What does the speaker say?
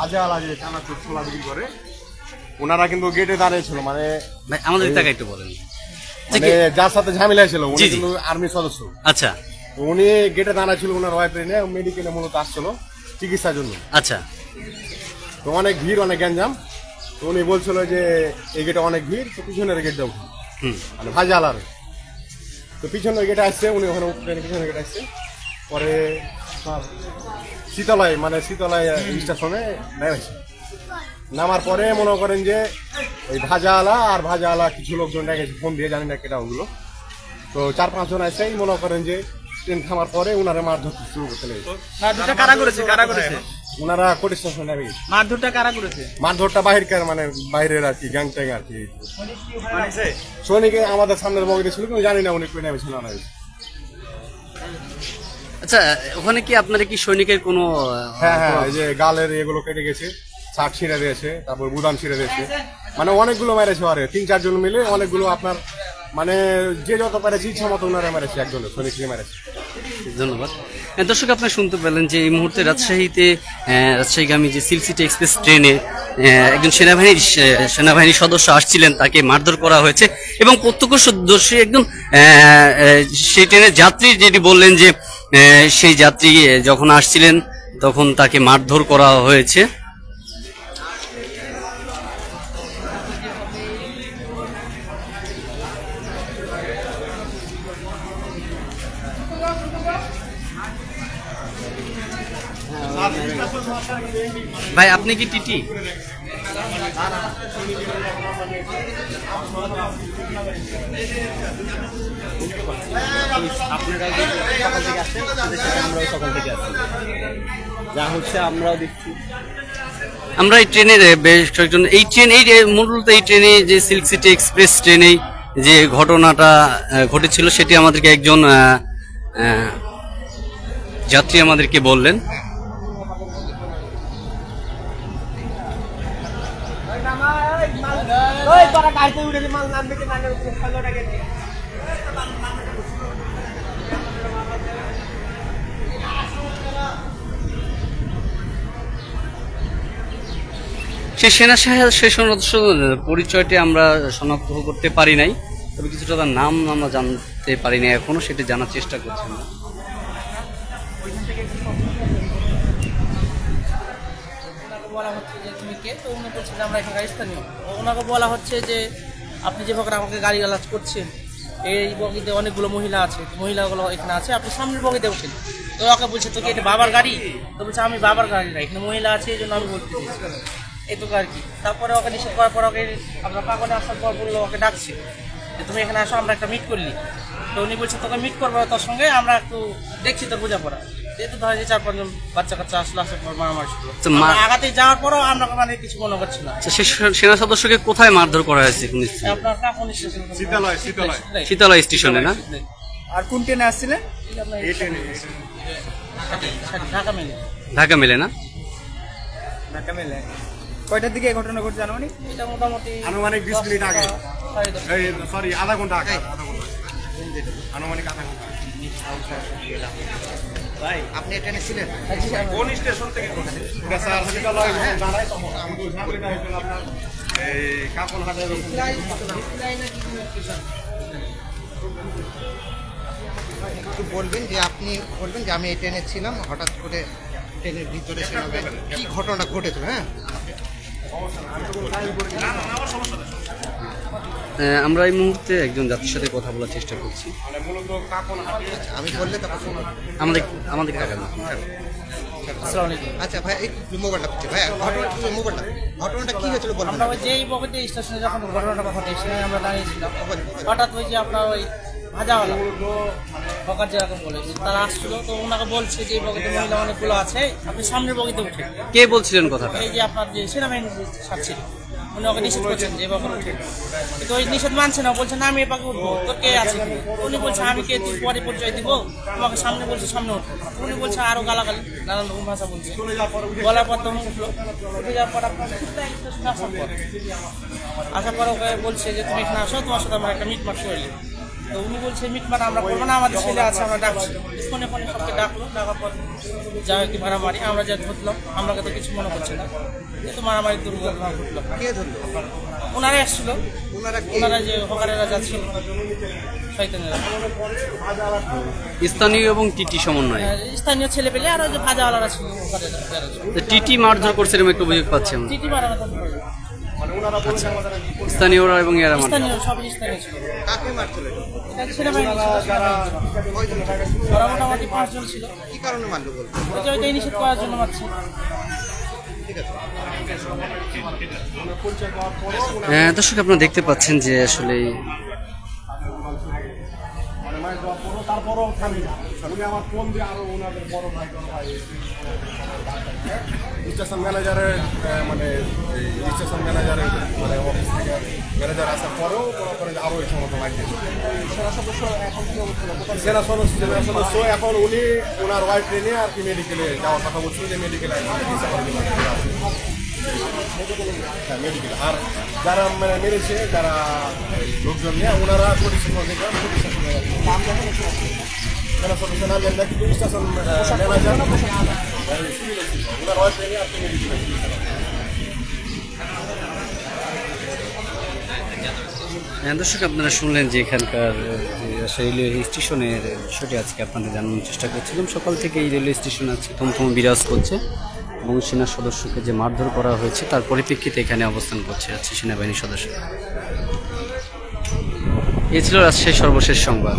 আজালা যে চানাচুর ছোলা বিক্রি করে ওনারা কিন্তু গেটে দাঁড়িয়ে ছিল। মানে আমাদের টাকা একটু বলেন, মানে যার সাথে ঝামেলা ছিল উনি কিন্তু আর্মি সদস্য। আচ্ছা, উনি গেটে দাঁড়া ছিল, ওনার ওয়াইফ নিয়ে মেডিকেলে মূলত আসছিল চিকিৎসার জন্য। আচ্ছা, তো অনেক ভিড়, অনেক গ্যাঞ্জাম। তো উনি বলছিল যে এই গেটে অনেক ভিড়, তো পিছনের গেট যাবো, মানে ভাজালার। তো পিছনের গেটে আসছে উনি, ওখানে পিছনের গেটে আসছে। পরে শীতলায়, মানে শীতলায় স্টেশনে নেমেছে। নামার পরে মনে করেন যে এই ভাজাওয়ালা কিছু লোকজন ডেকেছে ফোন দিয়ে, জানি না কেটা ওগুলো। তো 4-5 জন আসে, মনে করেন যে ট্রেন থামার পরে উনারা মারধর শুরু করতে লেগেছে। উনারা কোর্ট স্টেশনে নেমে গেছে। মারধরটা বাহিরকার, মানে বাইরের আর কি, গ্যাং ট্যাং আর কি। সৈনিক আমাদের সামনের বগিতে ছিল, কিন্তু জানি না উনি কই নেমেছিল না। আচ্ছা, ওখানে কি আপনারা কি সৈনিকের কোনো? হ্যাঁ, এই যে গালের এগুলো কেটে গেছে, শার্ট ছিঁড়ে দিয়েছে, তারপর বুদাম ছিঁড়ে দিয়েছে, মানে অনেকগুলো মেরেছে। আরে 3-4 জন মিলে অনেকগুলো, আপনার মানে যে যত পেরেছে ইচ্ছা মতো ওনারা মেরেছে, একজন সৈনিককে মেরেছে। ধন্যবাদ। দর্শক, আপনারা শুনতে পেলেন যে এই মুহূর্তে রাজশাহীগামী যে সিল্ক সিটি এক্সপ্রেস ট্রেনে একজন সেনাবাহিনীর সদস্য আসছিলেন, তাকে মারধর করা হয়েছে। এবং প্রত্যক্ষদর্শী একজন সেই ট্রেনের যাত্রী যেটি বললেন যে সেই যাত্রী যখন আসছিলেন তখন তাকে মারধর করা হয়েছে। ভাই, আপনি কি টিটি? আমরা এই ট্রেনের বেশ কয়েকজন, এই মূলত এই ট্রেনে যে সিল্ক সিটি এক্সপ্রেস ট্রেনে যে ঘটনাটা ঘটেছিল সেটি আমাদেরকে একজন যাত্রী আমাদেরকে বললেন। সেই পরিচয়টি আমরা শনাক্ত করতে পারি নাই, তবে কিছুটা তার নাম আমরা জানতে পারি নাই এখনো, সেটি জানার চেষ্টা করছি আমরা। বলা হচ্ছে যে তুমি কে? তো উনি বলছে যে আমরা এখানকার স্থানীয়। ওনাকে বলা হচ্ছে যে আপনি যে প্রকার আমাকে গাড়ি গালাজ করছেন, এই বগিতে অনেকগুলো মহিলা আছে, মহিলাগুলো এখানে আছে, আপনি সামনের বগিতে ওঠেন। তো ওকে বলছে তোকে এটা বাবার গাড়ি? তো বলছে আমি বাবার গাড়ি না, এখানে মহিলা আছে, এই জন্য আমি বলতে এটুকু আর কি। তারপরে ওকে নিষেধ করার পর ওকে আপনার পাগলে আসার পর বললো, ওকে ডাকছে যে তুমি এখানে আসো, আমরা একটা মিট করলি। তো উনি বলছে তোকে মিট করবো, তোর সঙ্গে আমরা একটু দেখছি তোর বোঝাপড়া। যেহেতু ধরে যে 4-5 জন বাচ্চা কাচ্চা আসলো, আসার পর মারামারি শুরু। আগাতে যাওয়ার পরও আমরা মানে কিছু মনে করছি না। সেনা সদস্যকে কোথায় মারধর করা হয়েছে? আপনার কাকুন স্টেশন, শীতলা স্টেশনে না? আর কোন ট্রেনে আসছিলেন? ঢাকা মেলে না? ঢাকা মেলে। কয়টার দিকে এই ঘটনা ঘটছে আনুমানিক? এটা মোটামুটি 20 মিনিট আগে, সরি আধা ঘন্টা আগে, আনুমানিক আধা ঘন্টা। ভাই, আপনি ট্রেনে ছিলেন? কোন স্টেশন থেকে? স্যার শীতলায় দাঁড়ায় তখন আমি ঝামেলা হয়েছিল আপনার এই কাপড়হাটের। একটু বলবেন যে আপনি বলবেন যে আমি এই ট্রেনে ছিলাম, হঠাৎ করে ট্রেনের ভিতরে কি ঘটনা ঘটেছিল? হ্যাঁ, আমরা এই মুহূর্তে একজন যাত্রীর সাথে কথা বলার চেষ্টা করছি। আমি বললে তখন আমাদের টাকা না। আচ্ছা ভাই, এই মোবাইলটা করছে ভাই, ঘটনাটা কি হয়েছিল বলুন। আমরা ওই যেই বগিতে স্টেশনে যখন ঘটনাটা ঘটে সেখানে আমরা দাঁড়িয়েছিলাম, হঠাৎ ওই যে আপনার ওই ভাজাওয়ালা বকার যেরকম বলেছে তারা আসছিল। তো ওনাকে বলছে যে এই বগিতে মহিলা অনেকগুলো আছে, আপনি সামনের বগিতে উঠে। কে বলছিলেন কথাটা? এই যে আপনার যে সেনাবাহিনীর সাথী, উনি ওকে নিষেধ করছেন যে এবার উঠে। কিন্তু ওই নিষেধ মানছে না, বলছে না আমি এবার উঠবো, তোর কে আছে? উনি বলছে আমি কে, তুই পরে পরিচয় দিব, তোমাকে সামনে বলছে সামনে উঠবো। উনি বলছে আরো গালাগালি, নানান রকম ভাষা বলছে। বলার পর তখন উঠলো, উঠে যাওয়ার পর আপনার আসার পর ওকে বলছে যে তুমি এখানে আসো, তোমার সাথে আমার একটা মিটমাট করলি। তো উনি বলছে মিটমাট আমরা করবো না, আমাদের ছেলে আছে, আমরা ডাকছি। ফোনে সবকে ডাকলো, ডাকার পর যা কি মারামারি, আমরা যা ধরলাম, আমাকে তো কিছু মনে করছে না, কিন্তু মারামারি দুর্ঘটনা ঘটলো। কে ধরলো? ওনারা এসছিল, ওনারা কে? ওনারা যে হকারেরা যাচ্ছিল শয়তানেরা, স্থানীয় এবং টিটি সমন্বয়। স্থানীয় ছেলে পেলে আর ওই যে ভাজাওয়ালারা ছিল হকারেরা যারা ছিল। তো টিটি মারধর করছে এরকম একটা অভিযোগ পাচ্ছি আমরা। টিটি মারামারি স্থানীয়রা এবং এরা মারধর। স্থানীয়, সবই স্থানীয় ছিল। কাকে মারছিল? এটা সেনাবাহিনী ছিল, সেনাবাহিনী। কয়জন ছিল? ওরা মোটামুটি 5 জন ছিল। কি কারণে মারলো বলতো? ওই যে ওইটাই নিষেধ করার জন্য মারছে। ঠিক আছে। দর্শক আপনারা দেখতে পাচ্ছেন যে আসলে তারপরও থামি না। উনি আমার ফোন দিয়ে আরো ওনাদের বড় ভাই স্টেশন ম্যানেজারের মানে স্টেশন ম্যানেজারের মানে অফিস থেকে ম্যানেজার আসার পরেও মনে করেন আরো এই সমস্ত লাগছে। সেনা সদস্য এখন উনি ওনার ওয়াইফ নিয়ে আর কি মেডিকেলে যাওয়ার কথা বলছিল, যে মেডিকেলে মেডিকেল। আর যারা মানে মেরেছে, যারা লোকজন নিয়ে ওনারা স্টেশন ম্যানেজার কিন্তু স্টেশন ম্যানেজার ওনার ওয়াইফ নিয়ে আর কি মেডিকেলে। দর্শক আপনারা শুনলেন যে এখানকার রেলওয়ে স্টেশনের বিষয়টি আজকে আপনাদের জানানোর চেষ্টা করছিলাম। সকাল থেকে এই রেলওয়ে স্টেশন আছে থমথম বিরাজ করছে এবং সেনা সদস্যকে যে মারধর করা হয়েছে তার পরিপ্রেক্ষিতে এখানে অবস্থান করছে আছে সেনাবাহিনীর সদস্য। এ ছিল রাজশাহীর সর্বশেষ সংবাদ।